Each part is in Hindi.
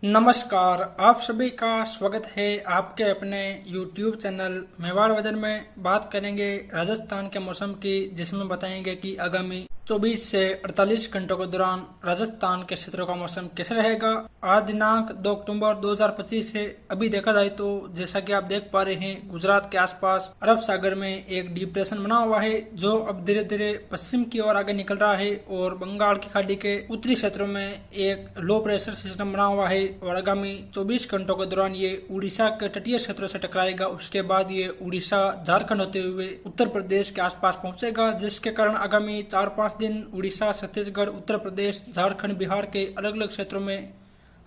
नमस्कार, आप सभी का स्वागत है आपके अपने YouTube चैनल मेवाड़ वेदर में। बात करेंगे राजस्थान के मौसम की, जिसमें बताएंगे कि आगामी 24 से 48 घंटों के दौरान राजस्थान के क्षेत्रों का मौसम कैसा रहेगा। आज दिनांक 2 अक्टूबर 2025 है। अभी देखा जाए तो जैसा कि आप देख पा रहे हैं, गुजरात के आसपास अरब सागर में एक डिप्रेशन बना हुआ है, जो अब धीरे धीरे पश्चिम की ओर आगे निकल रहा है और बंगाल की खाड़ी के उत्तरी क्षेत्रों में एक लो प्रेशर सिस्टम बना हुआ है और आगामी 24 घंटों के दौरान ये उड़ीसा के तटीय क्षेत्रों से टकराएगा। उसके बाद ये उड़ीसा, झारखंड होते हुए उत्तर प्रदेश के आसपास पहुंचेगा, जिसके कारण आगामी 4-5 दिन उड़ीसा, छत्तीसगढ़, उत्तर प्रदेश, झारखंड, बिहार के अलग अलग क्षेत्रों में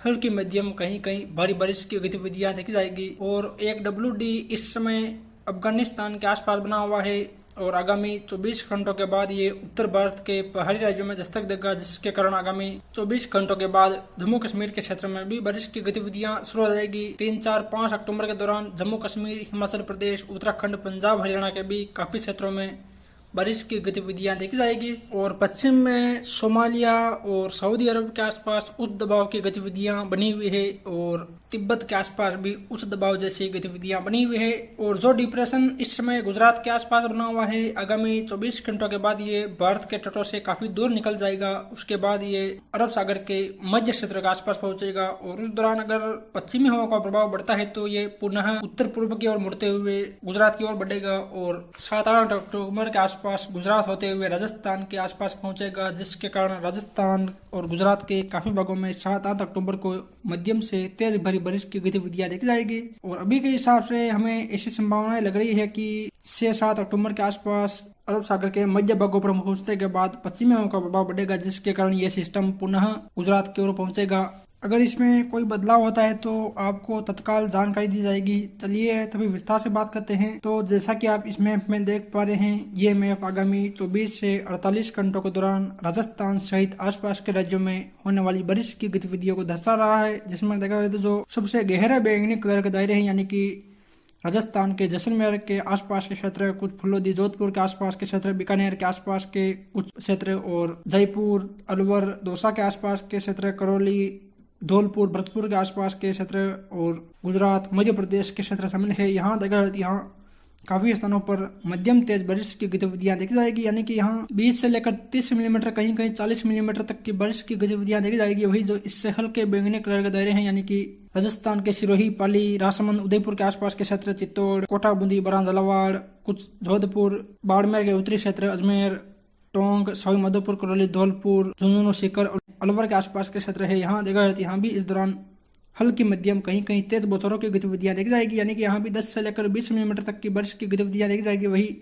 हल्की मध्यम कहीं कहीं भारी बारिश की गतिविधियां देखी जाएगी। और एक WD इस समय अफगानिस्तान के आसपास बना हुआ है और आगामी 24 घंटों के बाद ये उत्तर भारत के पहाड़ी राज्यों में दस्तक देगा, जिसके कारण आगामी 24 घंटों के बाद जम्मू कश्मीर के क्षेत्र में भी बारिश की गतिविधियां शुरू हो जाएगी। 3, 4, 5 अक्टूबर के दौरान जम्मू कश्मीर, हिमाचल प्रदेश, उत्तराखंड, पंजाब, हरियाणा के भी काफी क्षेत्रों में बारिश की गतिविधियां देखी जाएगी। और पश्चिम में सोमालिया और सऊदी अरब के आसपास उच्च दबाव की गतिविधियां बनी हुई है और तिब्बत के आसपास भी उच्च दबाव जैसी गतिविधियां बनी हुई है। और जो डिप्रेशन इस समय गुजरात के आसपास बना हुआ है, आगामी 24 घंटों के बाद ये भारत के तटों से काफी दूर निकल जाएगा। उसके बाद ये अरब सागर के मध्य क्षेत्र के आसपास पहुंचेगा और उस दौरान अगर पश्चिमी हवा का प्रभाव बढ़ता है तो ये पुनः उत्तर पूर्व की ओर मुड़ते हुए गुजरात की ओर बढ़ेगा और 7-8 अक्टूबर के आसपास गुजरात होते हुए राजस्थान के आसपास पहुंचेगा, जिसके कारण राजस्थान और गुजरात के काफी भागों में 7-8 अक्टूबर को मध्यम से तेज भरी बारिश की गतिविधियां देखी जाएगी। और अभी के हिसाब से हमें ऐसी संभावनाएं लग रही है कि 6-7 अक्टूबर के आसपास अरब सागर के मध्य भागों पर पहुंचने के बाद पश्चिमी हवा का प्रभाव बढ़ेगा, जिसके कारण यह सिस्टम पुनः गुजरात की ओर पहुंचेगा। अगर इसमें कोई बदलाव होता है तो आपको तत्काल जानकारी दी जाएगी। चलिए तभी विस्तार से बात करते हैं। तो जैसा कि आप इस मैप में देख पा रहे हैं, ये मैप आगामी 24 से 48 घंटों के दौरान राजस्थान सहित आसपास के राज्यों में होने वाली बारिश की गतिविधियों को दर्शा रहा है। जिसमें देखा जाए तो जो सबसे गहरा बैंगनी कलर के दायरे हैं, यानी कि राजस्थान के जैसलमेर के आसपास के क्षेत्र, कुछ फुलोदी, जोधपुर के आसपास के क्षेत्र, बीकानेर के आसपास के कुछ क्षेत्र और जयपुर, अलवर, दौसा के आसपास के क्षेत्र, करौली, धौलपुर, भरतपुर के आसपास के क्षेत्र और गुजरात, मध्य प्रदेश के क्षेत्र शामिल है। यहाँ यहाँ काफी स्थानों पर मध्यम तेज बारिश की गतिविधियां देखी जाएगी, यानी कि यहाँ 20 से लेकर 30 मिलीमीटर, कहीं कहीं 40 मिलीमीटर तक की बारिश की गतिविधियां देखी जाएगी। वही जो इससे हल्के बैंगनी कलर के दायरे हैं, यानी कि राजस्थान के सिरोही, पाली, राजसमंद, उदयपुर के आसपास के क्षेत्र, चित्तौड़, कोटा, बूंदी, बरां, झालावाड़, कुछ जोधपुर, बाड़मेर के उत्तरी क्षेत्र, अजमेर, टोंक, सवाई माधोपुर, करौली, धौलपुर, झुंझुनू, सीकर और अलवर के आसपास के क्षेत्र है। यहाँ देखा जाए यहाँ भी इस दौरान हल्की मध्यम कहीं कहीं तेज बौछारों की गतिविधियां देखी जाएगी, यानी कि यहाँ भी 10 से लेकर 20 मिलीमीटर तक की बारिश की गतिविधियां देखी जाएगी। वही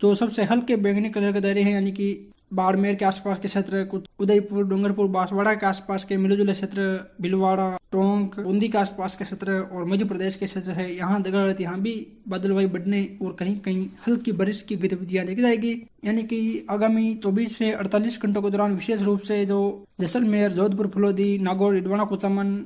जो सबसे हल्के बैंगनी कलर के दायरे हैं, यानी कि बाड़मेर के आसपास के क्षेत्र, कुछ उदयपुर, डूंगरपुर, बांसवाड़ा के आसपास के मिले जुले क्षेत्र, भीलवाड़ा, टोंक, बूंदी के आसपास के क्षेत्र और मध्य प्रदेश के क्षेत्र है। यहाँ देखा जाए यहाँ भी बादलवाई बढ़ने और कहीं कहीं हल्की बारिश की गतिविधियां देखी जाएगी, यानी कि आगामी 24 से 48 घंटों के दौरान विशेष रूप से जो जैसलमेर, जोधपुर, फुलोदी, नागौर, इडवाना, कुचामन,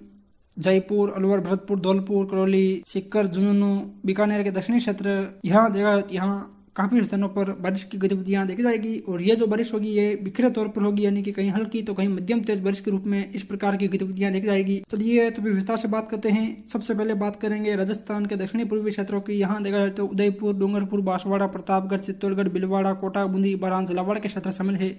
जयपुर, अलवर, भरतपुर, धौलपुर, करौली, सीकर, झुंझुनू, बीकानेर के दक्षिणी क्षेत्र, यहाँ देखा यहाँ काफी स्थानों पर बारिश की गतिविधियां देखी जाएगी। और ये जो बारिश होगी ये बिखरे तौर पर होगी, यानी कि कहीं हल्की तो कहीं मध्यम तेज बारिश के रूप में इस प्रकार की गतिविधियां देखी जाएगी। चलिए तो विस्तार से बात करते हैं। सबसे पहले बात करेंगे राजस्थान के दक्षिणी पूर्वी क्षेत्रों की। यहाँ देखा जाए तो उदयपुर, डूंगरपुर, बांसवाड़ा, प्रतापगढ़, चित्तौड़गढ़, भीलवाड़ा, कोटा, बूंदी, बरां, झालावाड़ के क्षेत्र शामिल है।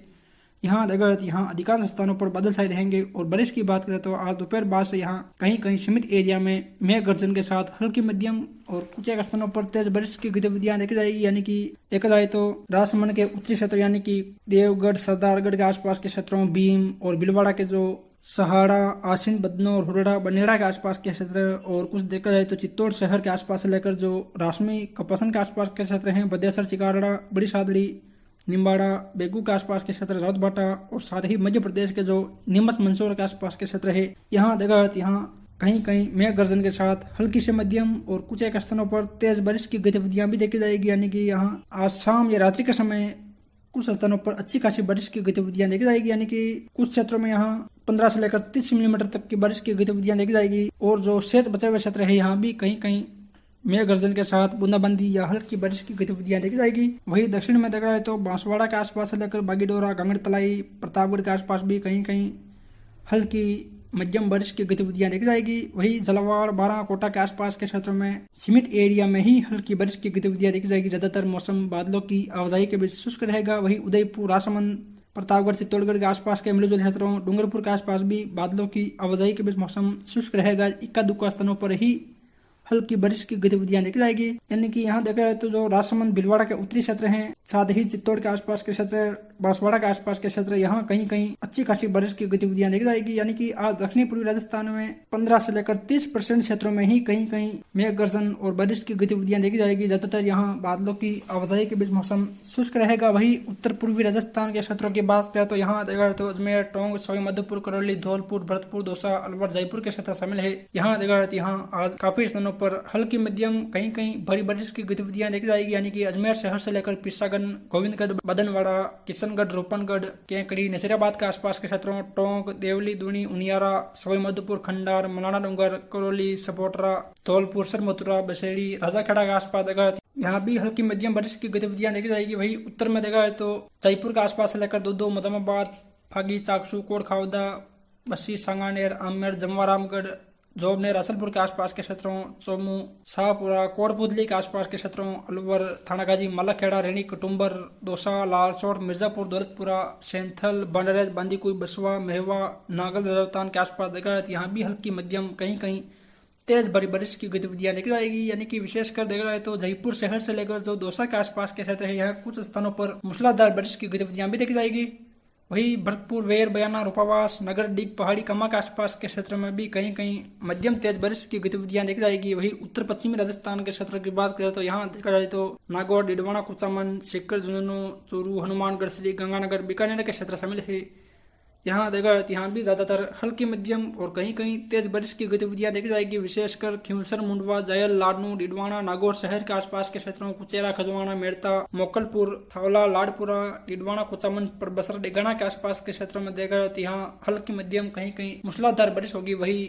यहाँ देखा जाए यहाँ अधिकांश स्थानों पर बादल छाए रहेंगे। और बारिश की बात करें तो आज दोपहर बाद से यहाँ कहीं कहीं सीमित एरिया में मेघ गर्जन के साथ हल्की मध्यम और कुछ एक स्थानों पर तेज बारिश की गतिविधियां देखी जाएगी, यानी कि देखा जाए तो राजसमंद के उत्तरी क्षेत्र, यानी कि देवगढ़, सरदारगढ़ के आसपास के क्षेत्रों, भीम और भीलवाड़ा के जो सहाड़ा, आसीन, बदनौर, हुरड़ा, बनेड़ा के आसपास के क्षेत्र और कुछ देखा जाए तो चित्तौड़ शहर के आसपास से लेकर जो रासमी, कपासन के आसपास के क्षेत्र हैं, बदेसर, चिकाड़ा, बड़ी सादड़ी, निम्बाड़ा, बेगू के आसपास के क्षेत्र, राउतभाटा और साथ ही मध्य प्रदेश के जो नीमच, मंदसौर के आसपास के क्षेत्र है। यहाँ देखा जाए यहाँ कहीं कहीं मेघ गर्जन के साथ हल्की से मध्यम और कुछ एक स्थानों पर तेज बारिश की गतिविधियां भी देखी जाएगी, यानी कि यहाँ आज शाम या रात्रि के समय कुछ स्थानों पर अच्छी खासी बारिश की गतिविधियां देखी जाएगी, यानी कि कुछ क्षेत्रों में यहाँ 15 से लेकर 30 मिलीमीटर तक की बारिश की गतिविधियां देखी जाएगी। और जो शेष बचे हुए क्षेत्र है यहाँ भी कहीं कहीं मेघ गर्जन के साथ बूंदाबांदी या हल्की बारिश की गतिविधियां देखी जाएगी। वही दक्षिण में देखा जाए तो बांसवाड़ा के आसपास से लेकर बागीडोरा, गांगड़ तलाई, प्रतापगढ़ के आसपास भी कहीं कहीं हल्की मध्यम बारिश की गतिविधियां देखी जाएगी। वही झालावाड़, बारां, कोटा के आसपास के क्षेत्रों में सीमित एरिया में ही हल्की बारिश की गतिविधियां देखी जाएगी। ज्यादातर मौसम बादलों की आवाजाही के बीच शुष्क रहेगा। वही उदयपुर, राजसमंद, प्रतापगढ़, चित्तौड़गढ़ के आसपास के मिलजुल क्षेत्रों, डूंगरपुर के आसपास भी बादलों की आवाजाही के बीच मौसम शुष्क रहेगा। इक्का दुक्का स्थानों पर ही हल्की बारिश की गतिविधियां देखी जाएगी। यानी कि यहाँ देखा जाए तो जो राजसमंद, भीलवाड़ा के उत्तरी क्षेत्र हैं, साथ ही चित्तौड़ के आसपास के क्षेत्र, बांसवाड़ा के आसपास के क्षेत्र, यहाँ कहीं कहीं अच्छी खासी बारिश की गतिविधियां देखी जाएगी। यानी कि आज दक्षिणी पूर्वी राजस्थान में 15 से लेकर 30% क्षेत्रों में ही कहीं कहीं मेघ गर्जन और बारिश की गतिविधियां देखी जाएगी। ज्यादातर यहाँ बादलों की आवाजाही के बीच मौसम शुष्क रहेगा। वही उत्तर पूर्वी राजस्थान के क्षेत्रों की बात करें तो यहाँ देखा तो अजमेर, टोंक, सवाई माधोपुर, करौली, धौलपुर, भरतपुर, दौसा, अलवर, जयपुर के क्षेत्र शामिल है। यहाँ देखा जाए यहाँ आज काफी स्थानों पर हल्की मध्यम कहीं कहीं भारी बारिश की गतिविधियां देखी जाएगी। यानी कि अजमेर शहर से लेकर पिसागन, गोविंदगढ़, बदनवाड़ा, किशनगढ़, रूपनगढ़, केकड़ी, नसीराबाद के आसपास के क्षेत्रों, टोंक, देवली, दूनी, उनियारा, सवाई माधोपुर, खंडार, मलाना डूंगर, करौली, सपोटरा, धौलपुर, सरमथुरा, बसेड़ी, राजाखेड़ा के आसपास देखा यहाँ भी हल्की मध्यम बारिश की गतिविधियां देखी जाएगी। वही उत्तर में देखा है तो जयपुर के आसपास से लेकर दो मोजामाबाद, फागी, चाकसू, कोटखावदा, बस्सी, सांगानेर, आमेर, जमवारामगढ़, जोबनेर, असलपुर के आसपास के क्षेत्रों, चोमू, शाहपुरा, कोटपुतली के आसपास के क्षेत्रों, अलवर, थानागाजी, मलखेड़ा, रेणी, कटुम्बर, दौसा, लालसोट, मिर्जापुर, दौलतपुरा, सैंथल, बंडरेज, बांदीकुई, बसवा, मेहवा, नागल, राजस्थान के आसपास देखा जाए यहाँ भी हल्की मध्यम कहीं कहीं तेज बड़ी बारिश की गतिविधियां देखी जाएगी। यानी कि विशेषकर देखा जाए तो जयपुर शहर से लेकर जो दौसा के आसपास के क्षेत्र है, यहाँ कुछ स्थानों पर मूसलाधार बारिश की गतिविधियां भी देखी जाएगी। वही भरतपुर, वेर, बयाना, रूपावास, नगर, डीग, पहाड़ी, कमा के आसपास के क्षेत्र में भी कहीं कहीं मध्यम तेज बारिश की गतिविधियां देखी जाएगी। वही उत्तर पश्चिमी राजस्थान के क्षेत्रों की बात करें तो यहाँ देखा जाए तो नागौर, डिडवाना, कुचामन, सीकर, झुंझुनू, चूरू, हनुमानगढ़, श्री गंगानगर, बीकानेर के क्षेत्र शामिल है। यहाँ देखा जाए यहाँ भी ज्यादातर हल्की मध्यम और कहीं कहीं तेज बारिश की गतिविधियां देखी जाएगी। विशेषकर खिंवसर, मुंडवा, जायल, लाडनू, डिडवाना, नागौर शहर के आसपास के क्षेत्रों, कुचेरा, खजवाना, मेड़ता, मोकलपुर, थावला, लाडपुरा, डिडवाना, कुचामन, परबसर, डेगाना के आसपास के क्षेत्रों में देखा जाए यहाँ हल्की मध्यम कहीं कहीं मूसलाधार बारिश होगी। वही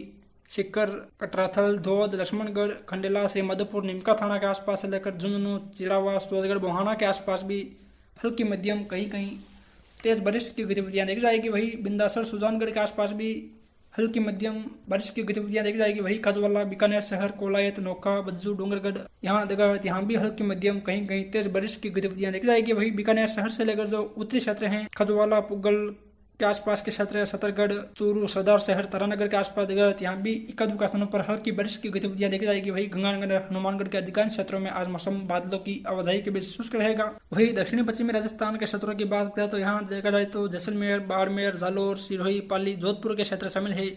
सीकर, कटराथल, धोद, लक्ष्मणगढ़, खंडेला से मधुपुर, निमका थाना के आसपास से लेकर झुंझुनू, चिड़ावा, सूरजगढ़, बोहाना के आसपास भी हल्की मध्यम कहीं कहीं तेज बारिश की गतिविधियां देखी जाएगी। वही बिंदासर, सुजानगढ़ के आसपास भी हल्की मध्यम बारिश की गतिविधियां देखी जाएगी। वही खजवाला, बीकानेर शहर, कोलायत, नोखा, बज्जू, डूंगरगढ़, यहाँ देखा यहाँ भी हल्की मध्यम कहीं कहीं तेज बारिश की गतिविधियां देखी जाएगी। वही बीकानेर शहर से लेकर जो उत्तरी क्षेत्र हैं, खजवाला, पुगल के आसपास के क्षेत्र, सतरगढ़, चूरू, सरदार शहर, तारानगर के आसपास देखा यहाँ भी इक्का दुक्का स्थानों पर हल्की बारिश की गतिविधियां देखी जाएगी। वही गंगानगर, हनुमानगढ़ के अधिकांश क्षेत्रों में आज मौसम बादलों की आवाजाही के बीच शुष्क रहेगा। वही दक्षिणी पश्चिमी राजस्थान के क्षेत्रों की बात करें तो यहाँ देखा जाए तो जैसलमेर, बाड़मेर, जालोर, सिरोही, पाली, जोधपुर के क्षेत्र शामिल है।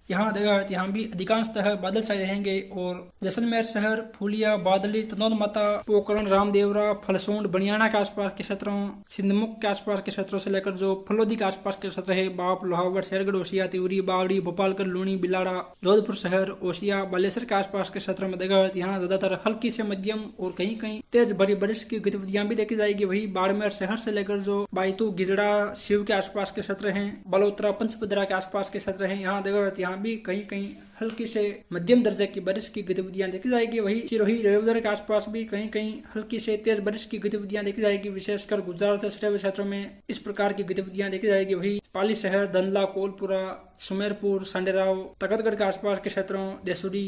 यहाँ देखा यहाँ भी अधिकांशतः बादल छाए रहेंगे और जैसलमेर शहर, फूलिया, बादली, तनौद माता, पोकरण, रामदेवरा, फलसूंड, बनियाना के आसपास के क्षेत्रों, सिंधमुख के आसपास के क्षेत्रों से लेकर जो फलोदी के आसपास के क्षेत्र है, बाप, लोहावट, शेरगढ़, ओसिया, तिवरी, बावड़ी, भोपालगढ़, लूणी, बिलाड़ा, जोधपुर शहर, ओसिया, बालेश्वर के आसपास के क्षेत्रों में देखा यहाँ ज्यादातर हल्की से मध्यम और कहीं कहीं तेज बड़ी बारिश की गतिविधियां भी देखी जाएगी। वही बाड़मेर शहर से लेकर जो बायतू, गिरड़ा, शिव के आसपास के क्षेत्र है, बलोत्रा, पंचपदरा के आसपास के क्षेत्र है, यहाँ देखा भी कहीं कहीं हल्की से मध्यम दर्जे की बारिश की गतिविधियां देखी जाएगी। वही सिरोही, रेवदर के आसपास भी कहीं कहीं हल्की से तेज बारिश की गतिविधियां देखी जाएगी। विशेषकर गुजरात से सटे हुए क्षेत्रों में इस प्रकार की गतिविधियां देखी जाएगी। वही पाली शहर, धंधला, कोलपुरा, सुमेरपुर, संडेराव, तखतगढ़ के आसपास के क्षेत्रों, देसुरी,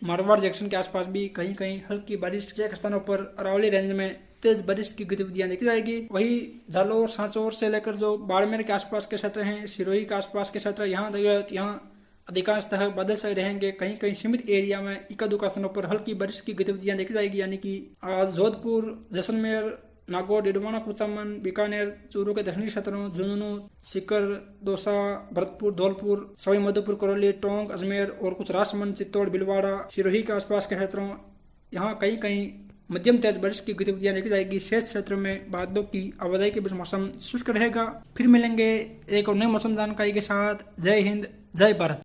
मारवाड़ जंक्शन के आसपास भी कहीं कहीं हल्की बारिश के स्थानों पर अरावली रेंज में तेज बारिश की गतिविधियां देखी जाएगी। वही जालोर, सांचौर से लेकर जो बाड़मेर के आसपास के क्षेत्र हैं, सिरोही के आसपास के क्षेत्र, यहाँ अधिकांशतः बादल छाए रहेंगे। कहीं कहीं सीमित एरिया में इक्का दुक्का स्थानों पर हल्की बारिश की गतिविधियां देखी जाएगी। यानी कि आज जोधपुर, जैसलमेर, नागौर, डिडवाना, कुचामन, बीकानेर, चूरू के दक्षिणी क्षेत्रों, झुंझुनू, सीकर, दौसा, भरतपुर, धौलपुर, सवाई माधोपुर, करौली, टोंक, अजमेर और कुछ राजसमंद, चित्तौड़, भीलवाड़ा, सिरोही के आसपास के क्षेत्रों, यहाँ कहीं कहीं मध्यम तेज बारिश की गतिविधियां देखी जाएगी। शेष क्षेत्रों में बादलों की आवाजाही के बीच मौसम शुष्क रहेगा। फिर मिलेंगे एक और नए मौसम जानकारी के साथ। जय हिंद, जय भारत।